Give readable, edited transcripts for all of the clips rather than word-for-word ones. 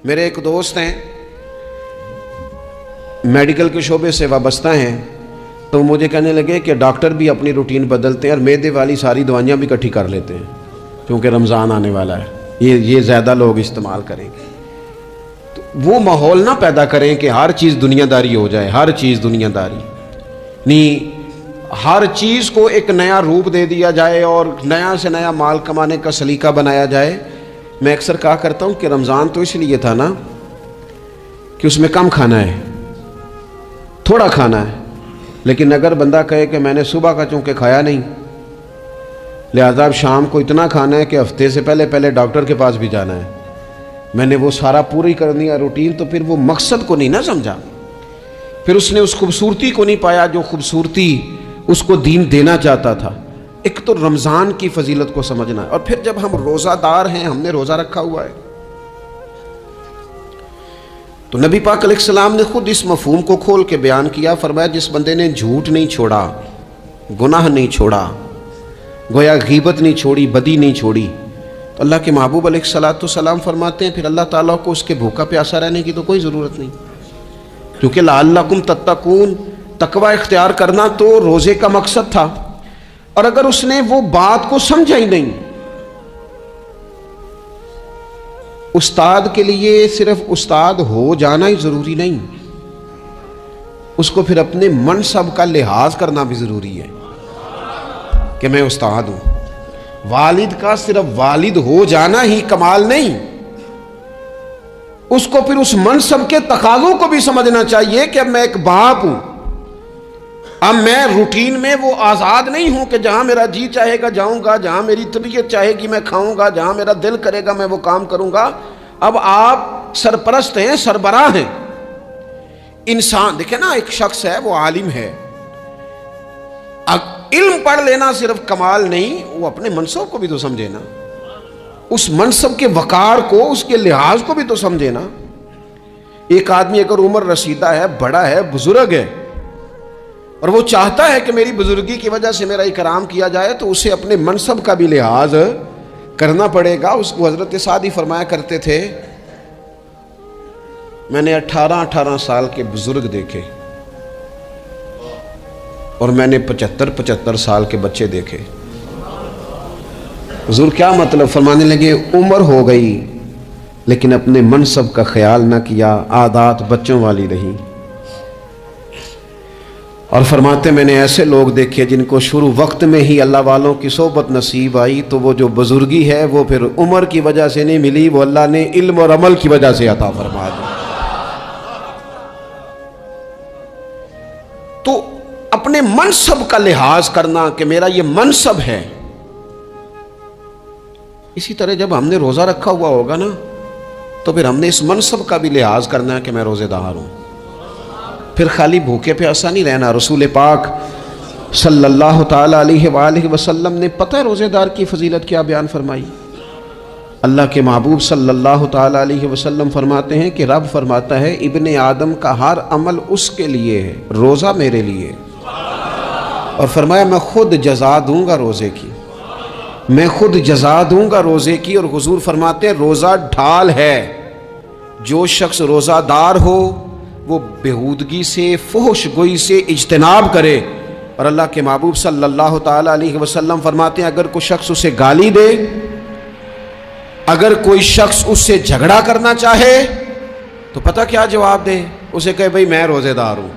میرے ایک دوست ہیں، میڈیکل کے شعبے سے وابستہ ہیں، تو مجھے کہنے لگے کہ ڈاکٹر بھی اپنی روٹین بدلتے ہیں اور معدے والی ساری دوائیاں بھی اکٹھی کر لیتے ہیں کیونکہ رمضان آنے والا ہے، یہ زیادہ لوگ استعمال کریں گے۔ تو وہ ماحول نہ پیدا کریں کہ ہر چیز دنیا داری ہو جائے، ہر چیز دنیا داری نہیں، ہر چیز کو ایک نیا روپ دے دیا جائے اور نیا سے نیا مال کمانے کا سلیقہ بنایا جائے۔ میں اکثر کہا کرتا ہوں کہ رمضان تو اس لیے تھا نا کہ اس میں کم کھانا ہے، تھوڑا کھانا ہے، لیکن اگر بندہ کہے کہ میں نے صبح کا چونکہ کھایا نہیں لہذا اب شام کو اتنا کھانا ہے کہ ہفتے سے پہلے ڈاکٹر کے پاس بھی جانا ہے، میں نے وہ سارا پوری کرنی ہے روٹین، تو پھر وہ مقصد کو نہیں نہ سمجھا، پھر اس نے اس خوبصورتی کو نہیں پایا جو خوبصورتی اس کو دین دینا چاہتا تھا۔ ایک تو رمضان کی فضیلت کو سمجھنا ہے، اور پھر جب ہم روزہ دار ہیں، ہم نے روزہ رکھا ہوا ہے، تو نبی پاک علیہ السلام نے خود اس مفہوم کو کھول کے بیان کیا، فرمایا جس بندے نے جھوٹ نہیں چھوڑا، گناہ نہیں چھوڑا، گویا غیبت نہیں چھوڑی، بدی نہیں چھوڑی، تو اللہ کے محبوب علیہ السلام فرماتے ہیں پھر اللہ تعالیٰ کو اس کے بھوکا پیاسا رہنے کی تو کوئی ضرورت نہیں، کیونکہ لعلکم تتقون، تقوی اختیار کرنا تو روزے کا مقصد تھا، اور اگر اس نے وہ بات کو سمجھا ہی نہیں، استاد کے لیے صرف استاد ہو جانا ہی ضروری نہیں، اس کو پھر اپنے منصب کا لحاظ کرنا بھی ضروری ہے کہ میں استاد ہوں۔ والد کا صرف والد ہو جانا ہی کمال نہیں، اس کو پھر اس منصب کے تقاضوں کو بھی سمجھنا چاہیے کہ اب میں ایک باپ ہوں، اب میں روٹین میں وہ آزاد نہیں ہوں کہ جہاں میرا جی چاہے گا جاؤں گا، جہاں میری طبیعت چاہے گی میں کھاؤں گا، جہاں میرا دل کرے گا میں وہ کام کروں گا۔ اب آپ سرپرست ہیں، سربراہ ہیں۔ انسان دیکھیں نا، ایک شخص ہے وہ عالم ہے، علم پڑھ لینا صرف کمال نہیں، وہ اپنے منصب کو بھی تو سمجھے نا، اس منصب کے وقار کو، اس کے لحاظ کو بھی تو سمجھے نا۔ ایک آدمی اگر عمر رسیدہ ہے، بڑا ہے، بزرگ ہے، اور وہ چاہتا ہے کہ میری بزرگی کی وجہ سے میرا اکرام کیا جائے، تو اسے اپنے منصب کا بھی لحاظ کرنا پڑے گا۔ اس کو حضرت سعدی فرمایا کرتے تھے میں نے 18 سال کے بزرگ دیکھے اور میں نے 75 سال کے بچے دیکھے۔ حضور کیا مطلب؟ فرمانے لگے عمر ہو گئی لیکن اپنے منصب کا خیال نہ کیا، عادات بچوں والی رہی۔ اور فرماتے میں نے ایسے لوگ دیکھے جن کو شروع وقت میں ہی اللہ والوں کی صحبت نصیب آئی، تو وہ جو بزرگی ہے وہ پھر عمر کی وجہ سے نہیں ملی، وہ اللہ نے علم اور عمل کی وجہ سے عطا فرما دی۔ تو اپنے منصب کا لحاظ کرنا کہ میرا یہ منصب ہے۔ اسی طرح جب ہم نے روزہ رکھا ہوا ہوگا نا، تو پھر ہم نے اس منصب کا بھی لحاظ کرنا ہے کہ میں روزے دار ہوں، پھر خالی بھوکے پیاسا نہیں رہنا۔ رسول پاک صلی اللہ تعالی علیہ وآلہ وسلم نے پتہ ہے روزے دار کی فضیلت کیا بیان فرمائی؟ اللہ کے محبوب صلی اللہ تعالی علیہ وسلم فرماتے ہیں کہ رب فرماتا ہے ابن آدم کا ہر عمل اس کے لیے ہے، روزہ میرے لیے، اور فرمایا میں خود جزا دوں گا روزے کی، میں خود جزا دوں گا روزے کی۔ اور حضور فرماتے ہیں روزہ ڈھال ہے، جو شخص روزہ دار ہو وہ بےہودگی سے، فحش گوئی سے اجتناب کرے۔ اور اللہ کے محبوب صلی اللہ تعالی علیہ وسلم فرماتے ہیں اگر کوئی شخص اسے گالی دے، اگر کوئی شخص اس سے جھگڑا کرنا چاہے تو پتہ کیا جواب دے؟ اسے کہے بھئی میں روزے دار ہوں،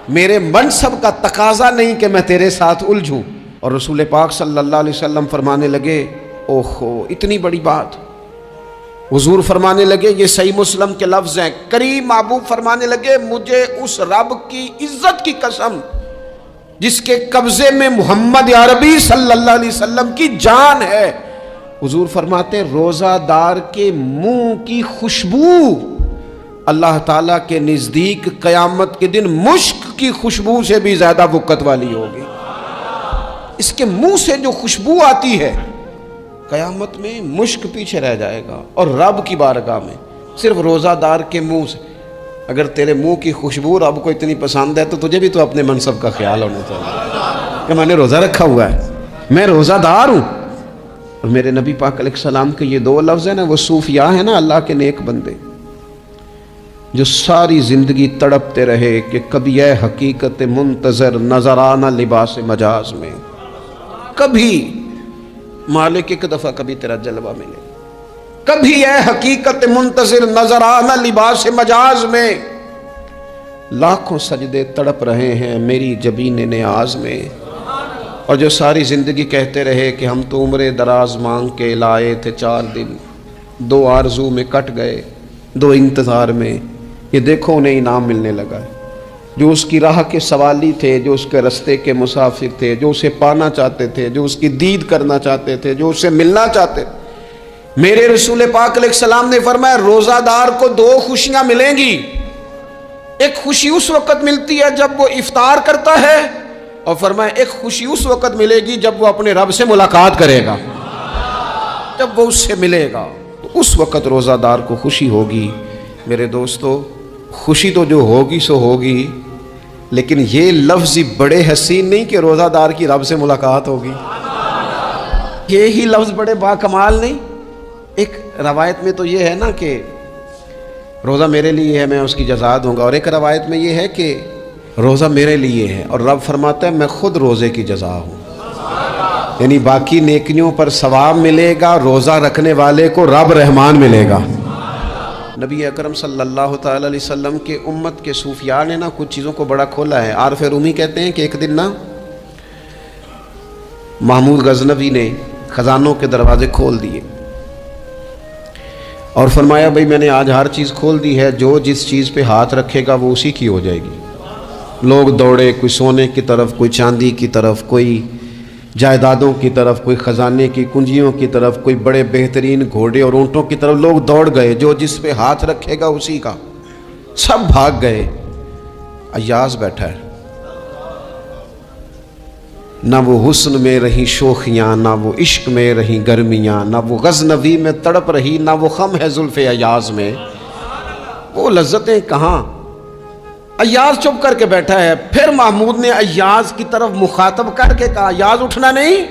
میرے منصب کا تقاضا نہیں کہ میں تیرے ساتھ الجھوں۔ اور رسول پاک صلی اللہ علیہ وسلم فرمانے لگے اوہو اتنی بڑی بات۔ حضور فرمانے لگے، یہ صحیح مسلم کے لفظ ہیں، کریم محبوب فرمانے لگے مجھے اس رب کی عزت کی قسم جس کے قبضے میں محمد عربی صلی اللہ علیہ وسلم کی جان ہے، حضور فرماتے روزہ دار کے منہ کی خوشبو اللہ تعالیٰ کے نزدیک قیامت کے دن مشک کی خوشبو سے بھی زیادہ وقت والی ہوگی۔ اس کے منہ سے جو خوشبو آتی ہے قیامت میں مشک پیچھے رہ جائے گا، اور رب کی بارگاہ میں صرف روزہ دار کے منہ سے، اگر تیرے منہ کی خوشبو رب کو اتنی پسند ہے تو تجھے بھی تو اپنے منصب کا خیال ہونا چاہیے کہ میں نے روزہ رکھا ہوا ہے، میں روزہ دار ہوں، اور میرے نبی پاک علیہ السلام کے یہ دو لفظ ہیں نا، وہ صوفیاء ہیں نا، اللہ کے نیک بندے جو ساری زندگی تڑپتے رہے کہ کبھی اے حقیقت منتظر نظر آنا لباس مجاز میں، کبھی مالک ایک دفعہ کبھی تیرا جلوہ ملے، کبھی اے حقیقت منتظر نظر آنا لباس مجاز میں، لاکھوں سجدے تڑپ رہے ہیں میری جبین نیاز میں، اور جو ساری زندگی کہتے رہے کہ ہم تو عمر دراز مانگ کے لائے تھے 4 دن، 2 آرزو میں کٹ گئے 2 انتظار میں، یہ دیکھو انہیں انعام ملنے لگا ہے۔ جو اس کی راہ کے سوالی تھے، جو اس کے رستے کے مسافر تھے، جو اسے پانا چاہتے تھے، جو اس کی دید کرنا چاہتے تھے، جو اسے ملنا چاہتے تھے، میرے رسول پاک علیہ السلام نے فرمایا روزہ دار کو 2 خوشیاں ملیں گی۔ ایک خوشی اس وقت ملتی ہے جب وہ افطار کرتا ہے، اور فرمایا ایک خوشی اس وقت ملے گی جب وہ اپنے رب سے ملاقات کرے گا، جب وہ اس سے ملے گا، تو اس وقت روزہ دار کو خوشی ہوگی۔ میرے دوستو، خوشی تو جو ہوگی سو ہوگی، لیکن یہ لفظ بڑے حسین نہیں کہ روزہ دار کی رب سے ملاقات ہوگی، یہی لفظ بڑے باکمال نہیں۔ ایک روایت میں تو یہ ہے نا کہ روزہ میرے لیے ہے، میں اس کی جزا دوں گا، اور ایک روایت میں یہ ہے کہ روزہ میرے لیے ہے اور رب فرماتا ہے میں خود روزے کی جزا ہوں، یعنی باقی نیکیوں پر ثواب ملے گا، روزہ رکھنے والے کو رب رحمان ملے گا۔ نبی اکرم صلی اللہ تعالی علیہ وسلم کے امت کے صوفیاء نے نا کچھ چیزوں کو بڑا کھولا ہے۔ عارف رومی کہتے ہیں کہ ایک دن نا محمود غزنوی نے خزانوں کے دروازے کھول دیے اور فرمایا بھئی میں نے آج ہر چیز کھول دی ہے، جو جس چیز پہ ہاتھ رکھے گا وہ اسی کی ہو جائے گی۔ لوگ دوڑے، کوئی سونے کی طرف، کوئی چاندی کی طرف، کوئی جائیدادوں کی طرف، کوئی خزانے کی کنجیوں کی طرف، کوئی بڑے بہترین گھوڑے اور اونٹوں کی طرف، لوگ دوڑ گئے، جو جس پہ ہاتھ رکھے گا اسی کا، سب بھاگ گئے۔ ایاز بیٹھا ہے، نہ وہ حسن میں رہی شوخیاں، نہ وہ عشق میں رہی گرمیاں، نہ وہ غزنوی میں تڑپ رہی، نہ وہ خم ہے زلف ایاز میں، وہ لذتیں کہاں۔ ایاز چپ کر کے بیٹھا ہے۔ پھر محمود نے ایاز کی طرف مخاطب کر کے کہا ایاز اٹھنا نہیں،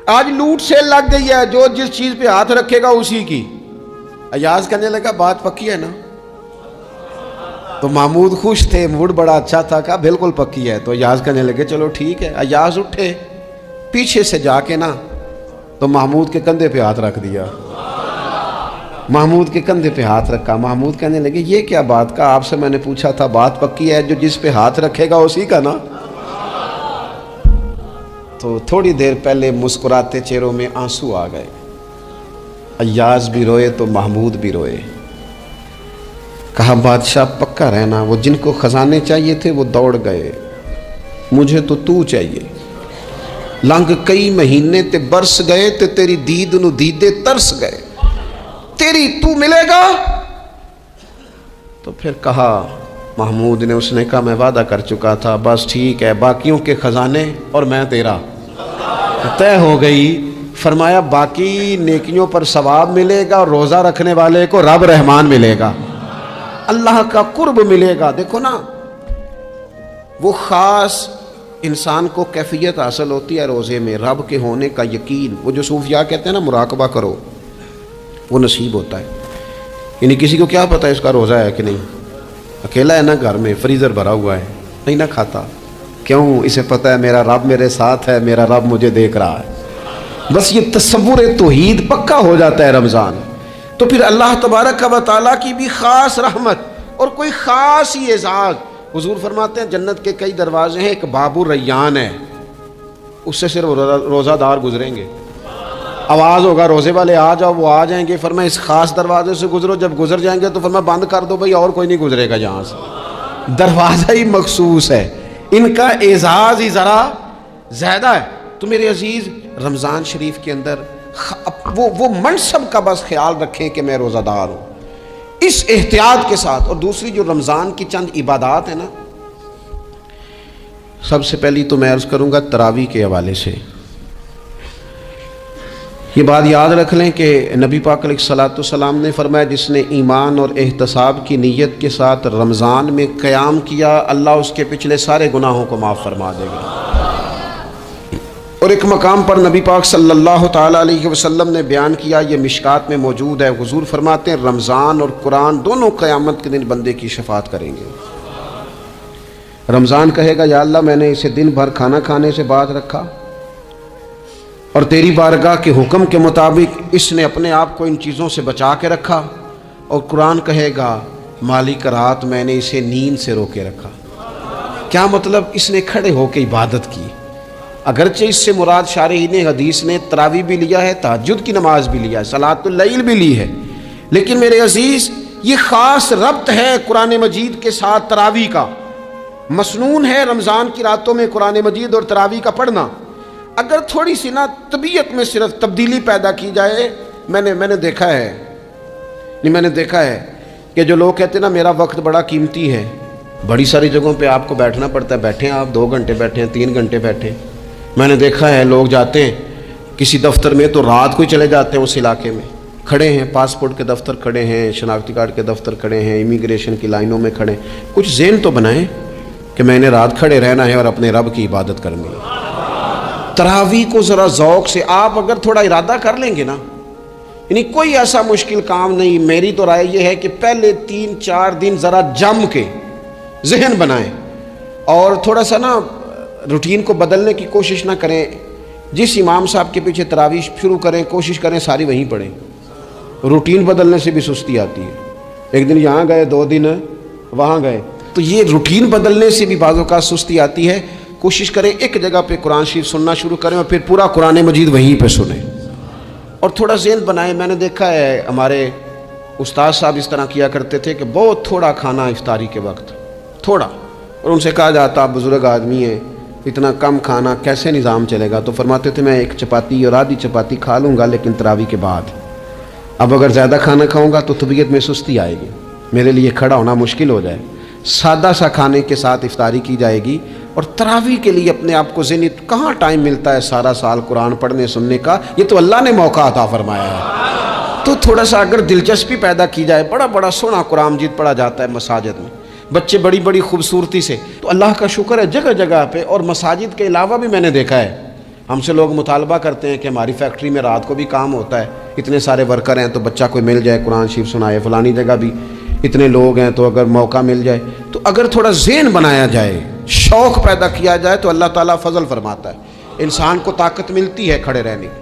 آج لوٹ سیل لگ گئی ہے، جو جس چیز پہ ہاتھ رکھے گا اسی کی۔ ایاز کہنے لگا بات پکی ہے نا؟ تو محمود خوش تھے، موڈ بڑا اچھا تھا، کہا بالکل پکی ہے۔ تو ایاز کہنے لگے چلو ٹھیک ہے۔ ایاز اٹھے، پیچھے سے جا کے نا تو محمود کے کندھے پہ ہاتھ رکھ دیا، محمود کے کندھے پہ ہاتھ رکھا۔ محمود کہنے لگے یہ کیا بات کا، آپ سے میں نے پوچھا تھا بات پکی ہے، جو جس پہ ہاتھ رکھے گا اسی کا نا۔ تو تھوڑی دیر پہلے مسکراتے چہروں میں آنسو آ گئے، ایاز بھی روئے تو محمود بھی روئے۔ کہا بادشاہ پکا رہنا، وہ جن کو خزانے چاہیے تھے وہ دوڑ گئے، مجھے تو چاہیے۔ لنگ کئی مہینے تے برس گئے تے تیری دید نو دیدے ترس گئے، تیری تو ملے گا۔ تو پھر کہا محمود نے، اس نے کہا میں وعدہ کر چکا تھا، بس ٹھیک ہے، باقیوں کے خزانے اور میں تیرا طے ہو گئی۔ فرمایا باقی نیکیوں پر ثواب ملے گا اور روزہ رکھنے والے کو رب رحمان ملے گا، اللہ کا قرب ملے گا۔ دیکھو نا وہ خاص انسان کو کیفیت حاصل ہوتی ہے روزے میں، رب کے ہونے کا یقین۔ وہ جو صوفیاء کہتے ہیں نا مراقبہ کرو، وہ نصیب ہوتا ہے۔ یعنی کسی کو کیا پتہ ہے اس کا روزہ ہے کہ نہیں، اکیلا ہے نا گھر میں، فریزر بھرا ہوا ہے، نہیں نہ کھاتا، کیوں؟ اسے پتہ ہے میرا رب میرے ساتھ ہے، میرا رب مجھے دیکھ رہا ہے۔ بس یہ تصور توحید پکا ہو جاتا ہے رمضان، تو پھر اللہ تبارک و تعالیٰ کی بھی خاص رحمت اور کوئی خاص ہی اعزاز۔ حضور فرماتے ہیں جنت کے کئی دروازے ہیں، ایک باب الریان ہے، اس سے صرف روزہ دار گزریں گے۔ آواز ہوگا روزے والے آ جاؤ، وہ آ جائیں گے، فرمایا اس خاص دروازے سے گزرو، جب گزر جائیں گے تو فرمایا بند کر دو بھائی، اور کوئی نہیں گزرے گا یہاں سے، دروازہ ہی مخصوص ہے، ان کا اعزاز ہی ذرا زیادہ ہے۔ تو میرے عزیز رمضان شریف کے اندر وہ منصب کا بس خیال رکھیں کہ میں روزہ دار ہوں، اس احتیاط کے ساتھ۔ اور دوسری جو رمضان کی چند عبادات ہیں نا، سب سے پہلی تو میں عرض کروں گا تراویح کے حوالے سے یہ بات یاد رکھ لیں کہ نبی پاک علیہ الصلوۃ والسلام نے فرمایا جس نے ایمان اور احتساب کی نیت کے ساتھ رمضان میں قیام کیا، اللہ اس کے پچھلے سارے گناہوں کو معاف فرما دے گا۔ اور ایک مقام پر نبی پاک صلی اللہ تعالیٰ علیہ وسلم نے بیان کیا، یہ مشکات میں موجود ہے، حضور فرماتے ہیں رمضان اور قرآن دونوں قیامت کے دن بندے کی شفاعت کریں گے۔ رمضان کہے گا یا اللہ میں نے اسے دن بھر کھانا کھانے سے باز رکھا اور تیری بارگاہ کے حکم کے مطابق اس نے اپنے آپ کو ان چیزوں سے بچا کے رکھا، اور قرآن کہے گا مالک رات میں نے اسے نیند سے روکے رکھا۔ کیا مطلب؟ اس نے کھڑے ہو کے عبادت کی، اگرچہ اس سے مراد شارحین حدیث نے تراویح بھی لیا ہے، تہجد کی نماز بھی لیا ہے، صلاۃ اللیل بھی لی ہے، لیکن میرے عزیز یہ خاص ربط ہے قرآن مجید کے ساتھ تراویح کا۔ مسنون ہے رمضان کی راتوں میں قرآن مجید اور تراویح کا پڑھنا۔ اگر تھوڑی سی نا طبیعت میں صرف تبدیلی پیدا کی جائے، میں نے دیکھا ہے کہ جو لوگ کہتے ہیں نا میرا وقت بڑا قیمتی ہے، بڑی ساری جگہوں پہ آپ کو بیٹھنا پڑتا ہے، بیٹھیں آپ 2 گھنٹے بیٹھیں، 3 گھنٹے بیٹھیں۔ میں نے دیکھا ہے لوگ جاتے ہیں کسی دفتر میں تو رات کو ہی چلے جاتے ہیں، اس علاقے میں کھڑے ہیں، پاسپورٹ کے دفتر کھڑے ہیں، شناختی کارڈ کے دفتر کھڑے ہیں، امیگریشن کی لائنوں میں کھڑے ہیں۔ کچھ ذہن تو بنائیں کہ میں نے رات کھڑے رہنا ہے اور اپنے رب کی عبادت کرنی ہے۔ تراویح کو ذرا ذوق سے آپ اگر تھوڑا ارادہ کر لیں گے نا، یعنی کوئی ایسا مشکل کام نہیں، میری تو رائے یہ ہے کہ پہلے 3-4 دن ذرا جم کے ذہن بنائیں اور تھوڑا سا نا روٹین کو بدلنے کی کوشش نہ کریں۔ جس امام صاحب کے پیچھے تراویح شروع کریں کوشش کریں ساری وہیں پڑھیں۔ روٹین بدلنے سے بھی سستی آتی ہے، ایک دن یہاں گئے 2 دن وہاں گئے، تو یہ روٹین بدلنے سے بھی بعض اوقات سستی آتی ہے۔ کوشش کریں ایک جگہ پہ قرآن شریف سننا شروع کریں اور پھر پورا قرآن مجید وہیں پہ سنیں اور تھوڑا ذہن بنائیں۔ میں نے دیکھا ہے ہمارے استاد صاحب اس طرح کیا کرتے تھے کہ بہت تھوڑا کھانا افطاری کے وقت، تھوڑا، اور ان سے کہا جاتا آپ بزرگ آدمی ہیں، اتنا کم کھانا کیسے نظام چلے گا؟ تو فرماتے تھے میں 1 چپاتی اور آدھی چپاتی کھا لوں گا لیکن تراویح کے بعد۔ اب اگر زیادہ کھانا کھاؤں گا تو طبیعت میں سستی آئے گی، میرے لیے کھڑا ہونا مشکل ہو جائے۔ سادہ سا کھانے کے ساتھ افطاری کی جائے گی، اور تراویح کے لیے اپنے آپ کو ذہنی کہاں ٹائم ملتا ہے سارا سال قرآن پڑھنے سننے کا؟ یہ تو اللہ نے موقع عطا فرمایا ہے، تو تھوڑا سا اگر دلچسپی پیدا کی جائے۔ بڑا سونا قرآن مجید پڑھا جاتا ہے مساجد میں، بچے بڑی خوبصورتی سے، تو اللہ کا شکر ہے جگہ جگہ پہ۔ اور مساجد کے علاوہ بھی میں نے دیکھا ہے ہم سے لوگ مطالبہ کرتے ہیں کہ ہماری فیکٹری میں رات کو بھی کام ہوتا ہے، اتنے سارے ورکر ہیں تو بچہ کوئی مل جائے قرآن شریف سنائے، فلانی جگہ بھی اتنے لوگ ہیں تو اگر موقع مل جائے، تو اگر تھوڑا ذہن بنایا جائے، شوق پیدا کیا جائے تو اللہ تعالیٰ فضل فرماتا ہے، انسان کو طاقت ملتی ہے کھڑے رہنے کی۔